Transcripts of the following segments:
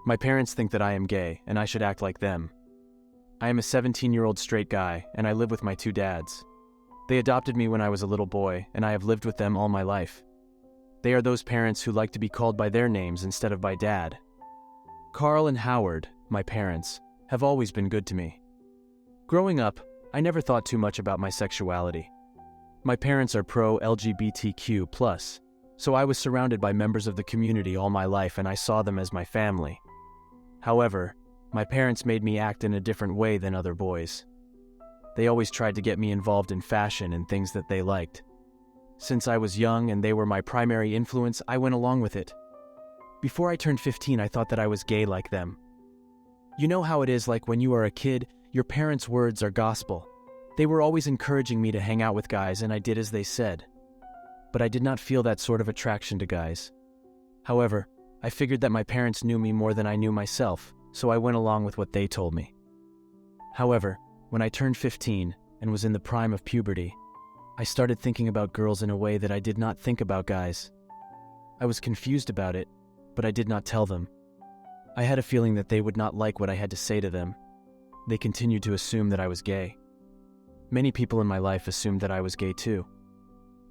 My parents think that I am gay, and I should act like them. I am a 17-year-old straight guy, and I live with my two dads. They adopted me when I was a little boy, and I have lived with them all my life. They are those parents who like to be called by their names instead of by dad. Carl and Howard, my parents, have always been good to me. Growing up, I never thought too much about my sexuality. My parents are pro-LGBTQ+, so I was surrounded by members of the community all my life and I saw them as my family. However, my parents made me act in a different way than other boys. They always tried to get me involved in fashion and things that they liked. Since I was young and they were my primary influence, I went along with it. Before I turned 15, I thought that I was gay like them. You know how it is, like when you are a kid, your parents' words are gospel. They were always encouraging me to hang out with guys and I did as they said. But I did not feel that sort of attraction to guys. However, I figured that my parents knew me more than I knew myself, so I went along with what they told me. However, when I turned 15 and was in the prime of puberty, I started thinking about girls in a way that I did not think about guys. I was confused about it, but I did not tell them. I had a feeling that they would not like what I had to say to them. They continued to assume that I was gay. Many people in my life assumed that I was gay too.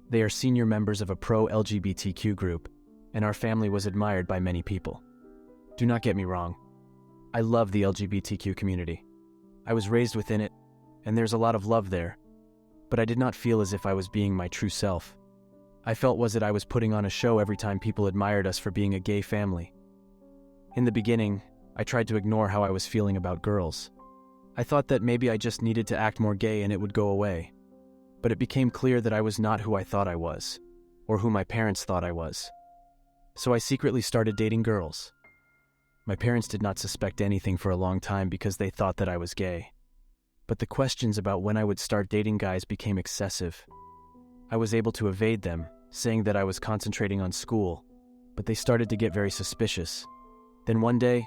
They are senior members of a pro-LGBTQ group, and our family was admired by many people. Do not get me wrong. I love the LGBTQ community. I was raised within it, and there's a lot of love there, but I did not feel as if I was being my true self. I felt was that I was putting on a show every time people admired us for being a gay family. In the beginning, I tried to ignore how I was feeling about girls. I thought that maybe I just needed to act more gay and it would go away. But it became clear that I was not who I thought I was, or who my parents thought I was. So I secretly started dating girls. My parents did not suspect anything for a long time because they thought that I was gay. But the questions about when I would start dating guys became excessive. I was able to evade them, saying that I was concentrating on school, but they started to get very suspicious. Then one day,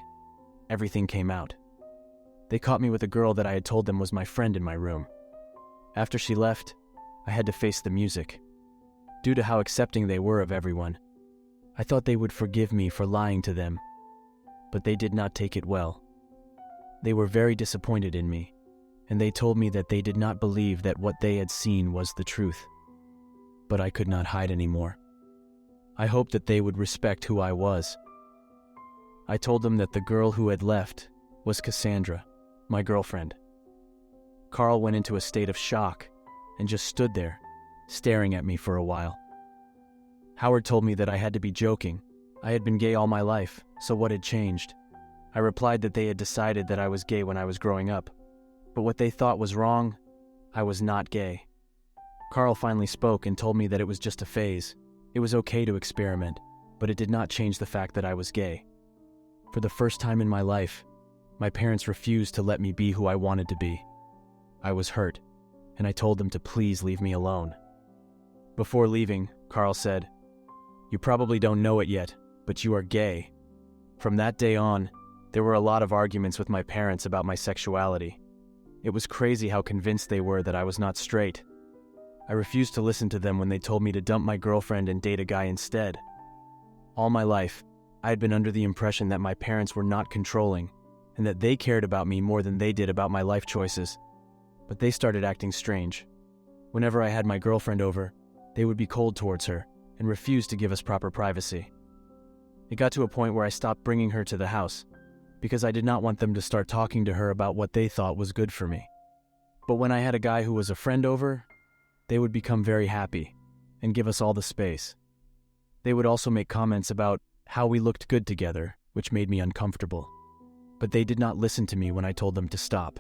everything came out. They caught me with a girl that I had told them was my friend in my room. After she left, I had to face the music. Due to how accepting they were of everyone, I thought they would forgive me for lying to them, but they did not take it well. They were very disappointed in me, and they told me that they did not believe that what they had seen was the truth. But I could not hide anymore. I hoped that they would respect who I was. I told them that the girl who had left was Cassandra, my girlfriend. Carl went into a state of shock and just stood there, staring at me for a while. Howard told me that I had to be joking. I had been gay all my life, so what had changed? I replied that they had decided that I was gay when I was growing up. But what they thought was wrong, I was not gay. Carl finally spoke and told me that it was just a phase. It was okay to experiment, but it did not change the fact that I was gay. For the first time in my life, my parents refused to let me be who I wanted to be. I was hurt, and I told them to please leave me alone. Before leaving, Carl said, "You probably don't know it yet, but you are gay." From that day on, there were a lot of arguments with my parents about my sexuality. It was crazy how convinced they were that I was not straight. I refused to listen to them when they told me to dump my girlfriend and date a guy instead. All my life, I had been under the impression that my parents were not controlling, and that they cared about me more than they did about my life choices. But they started acting strange. Whenever I had my girlfriend over, they would be cold towards her and refuse to give us proper privacy. It got to a point where I stopped bringing her to the house, because I did not want them to start talking to her about what they thought was good for me. But when I had a guy who was a friend over, they would become very happy and give us all the space. They would also make comments about how we looked good together, which made me uncomfortable. But they did not listen to me when I told them to stop.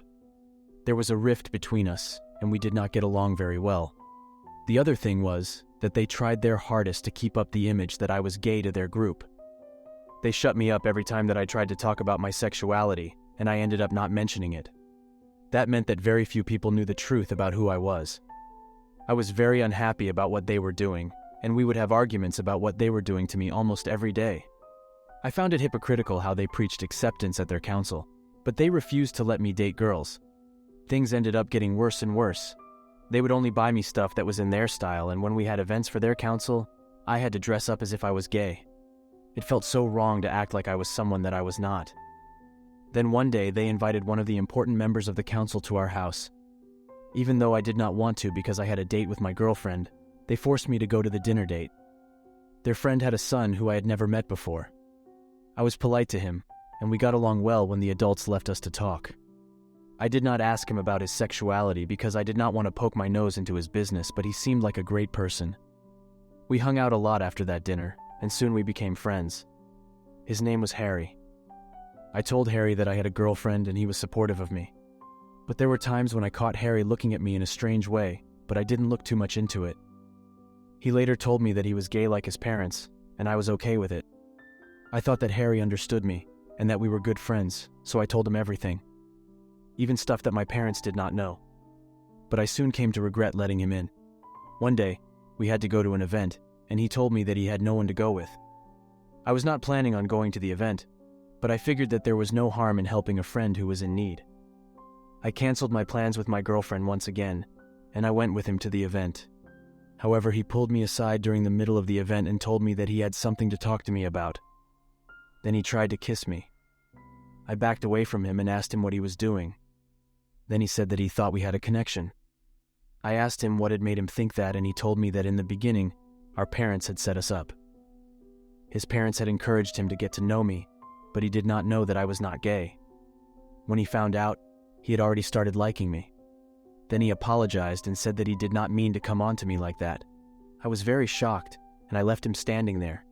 There was a rift between us, and we did not get along very well. The other thing was that they tried their hardest to keep up the image that I was gay to their group. They shut me up every time that I tried to talk about my sexuality, and I ended up not mentioning it. That meant that very few people knew the truth about who I was. I was very unhappy about what they were doing, and we would have arguments about what they were doing to me almost every day. I found it hypocritical how they preached acceptance at their council, but they refused to let me date girls. Things ended up getting worse and worse. They would only buy me stuff that was in their style, and when we had events for their council, I had to dress up as if I was gay. It felt so wrong to act like I was someone that I was not. Then one day they invited one of the important members of the council to our house. Even though I did not want to because I had a date with my girlfriend, they forced me to go to the dinner date. Their friend had a son who I had never met before. I was polite to him, and we got along well when the adults left us to talk. I did not ask him about his sexuality because I did not want to poke my nose into his business, but he seemed like a great person. We hung out a lot after that dinner, and soon we became friends. His name was Harry. I told Harry that I had a girlfriend and he was supportive of me. But there were times when I caught Harry looking at me in a strange way, but I didn't look too much into it. He later told me that he was gay like his parents, and I was okay with it. I thought that Harry understood me, and that we were good friends, so I told him everything. Even stuff that my parents did not know. But I soon came to regret letting him in. One day, we had to go to an event, and he told me that he had no one to go with. I was not planning on going to the event, but I figured that there was no harm in helping a friend who was in need. I canceled my plans with my girlfriend once again, and I went with him to the event. However, he pulled me aside during the middle of the event and told me that he had something to talk to me about. Then he tried to kiss me. I backed away from him and asked him what he was doing. Then he said that he thought we had a connection. I asked him what had made him think that, and he told me that in the beginning, our parents had set us up. His parents had encouraged him to get to know me, but he did not know that I was not gay. When he found out, he had already started liking me. Then he apologized and said that he did not mean to come on to me like that. I was very shocked, and I left him standing there.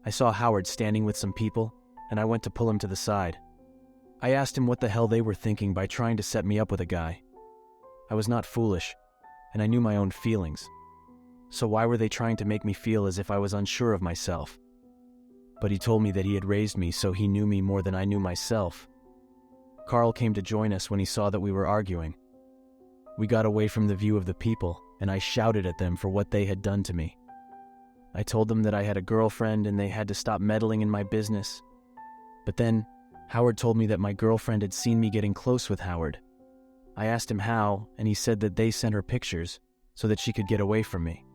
I saw Howard standing with some people, and I went to pull him to the side. I asked him what the hell they were thinking by trying to set me up with a guy. I was not foolish, and I knew my own feelings. So why were they trying to make me feel as if I was unsure of myself? But he told me that he had raised me, so he knew me more than I knew myself. Carl came to join us when he saw that we were arguing. We got away from the view of the people, and I shouted at them for what they had done to me. I told them that I had a girlfriend and they had to stop meddling in my business. But then, Howard told me that my girlfriend had seen me getting close with Howard. I asked him how, and he said that they sent her pictures so that she could get away from me.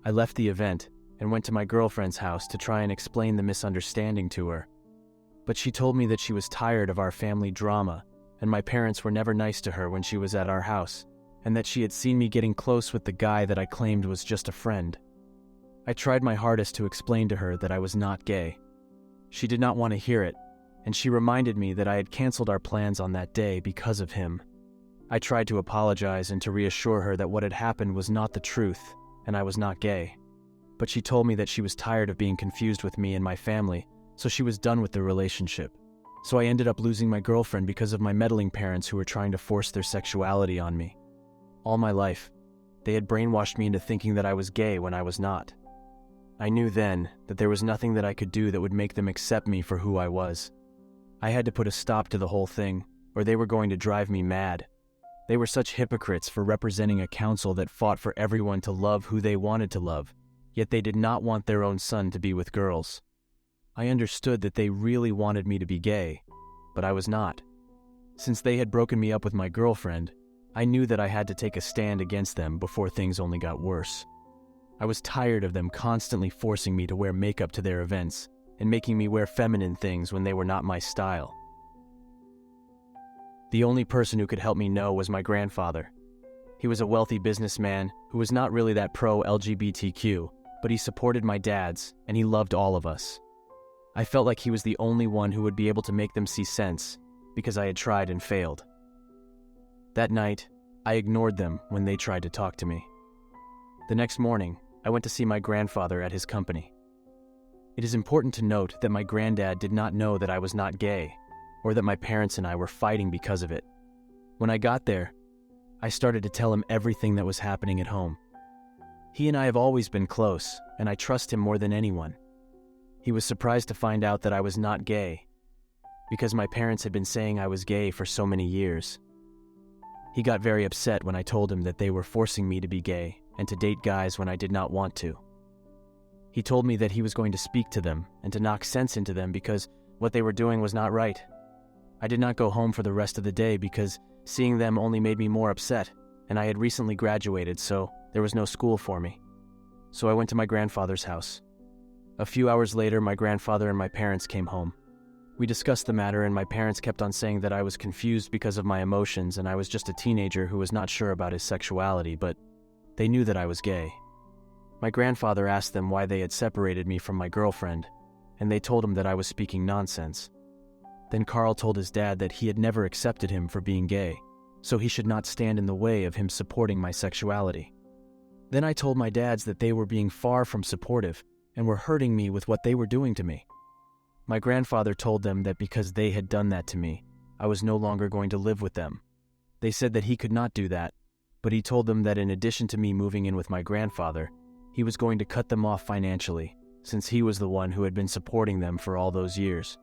I left the event and went to my girlfriend's house to try and explain the misunderstanding to her. But she told me that she was tired of our family drama, and my parents were never nice to her when she was at our house, and that she had seen me getting close with the guy that I claimed was just a friend. I tried my hardest to explain to her that I was not gay. She did not want to hear it, and she reminded me that I had canceled our plans on that day because of him. I tried to apologize and to reassure her that what had happened was not the truth, and I was not gay. But she told me that she was tired of being confused with me and my family, so she was done with the relationship. So I ended up losing my girlfriend because of my meddling parents who were trying to force their sexuality on me. All my life, they had brainwashed me into thinking that I was gay when I was not. I knew then that there was nothing that I could do that would make them accept me for who I was. I had to put a stop to the whole thing, or they were going to drive me mad. They were such hypocrites for representing a council that fought for everyone to love who they wanted to love, yet they did not want their own son to be with girls. I understood that they really wanted me to be gay, but I was not. Since they had broken me up with my girlfriend, I knew that I had to take a stand against them before things only got worse. I was tired of them constantly forcing me to wear makeup to their events and making me wear feminine things when they were not my style. The only person who could help me know was my grandfather. He was a wealthy businessman who was not really that pro-LGBTQ, but he supported my dad's and he loved all of us. I felt like he was the only one who would be able to make them see sense, because I had tried and failed. That night, I ignored them when they tried to talk to me. The next morning, I went to see my grandfather at his company. It is important to note that my granddad did not know that I was not gay, or that my parents and I were fighting because of it. When I got there, I started to tell him everything that was happening at home. He and I have always been close, and I trust him more than anyone. He was surprised to find out that I was not gay, because my parents had been saying I was gay for so many years. He got very upset when I told him that they were forcing me to be gay and to date guys when I did not want to. He told me that he was going to speak to them and to knock sense into them because what they were doing was not right. I did not go home for the rest of the day because seeing them only made me more upset, and I had recently graduated, so there was no school for me. So I went to my grandfather's house. A few hours later, my grandfather and my parents came home. We discussed the matter, and my parents kept on saying that I was confused because of my emotions and I was just a teenager who was not sure about his sexuality, but they knew that I was gay. My grandfather asked them why they had separated me from my girlfriend, and they told him that I was speaking nonsense. Then Carl told his dad that he had never accepted him for being gay, so he should not stand in the way of him supporting my sexuality. Then I told my dads that they were being far from supportive and were hurting me with what they were doing to me. My grandfather told them that because they had done that to me, I was no longer going to live with them. They said that he could not do that, but he told them that in addition to me moving in with my grandfather, he was going to cut them off financially, since he was the one who had been supporting them for all those years.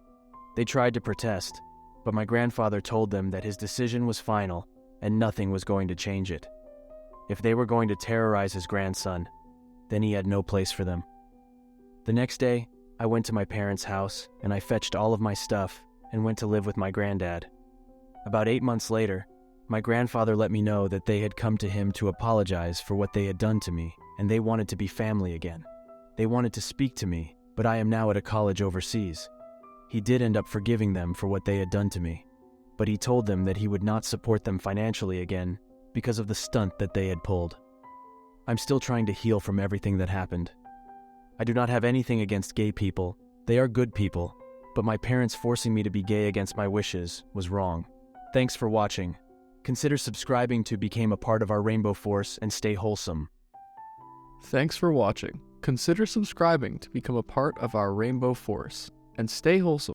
They tried to protest, but my grandfather told them that his decision was final and nothing was going to change it. If they were going to terrorize his grandson, then he had no place for them. The next day, I went to my parents' house and I fetched all of my stuff and went to live with my granddad. About 8 months later, my grandfather let me know that they had come to him to apologize for what they had done to me, and they wanted to be family again. They wanted to speak to me, but I am now at a college overseas. He did end up forgiving them for what they had done to me, but he told them that he would not support them financially again because of the stunt that they had pulled. I'm still trying to heal from everything that happened. I do not have anything against gay people. They are good people, but my parents forcing me to be gay against my wishes was wrong. Thanks for watching. Consider subscribing to become a part of our Rainbow Force and stay wholesome. Thanks for watching. Consider subscribing to become a part of our Rainbow Force and stay wholesome.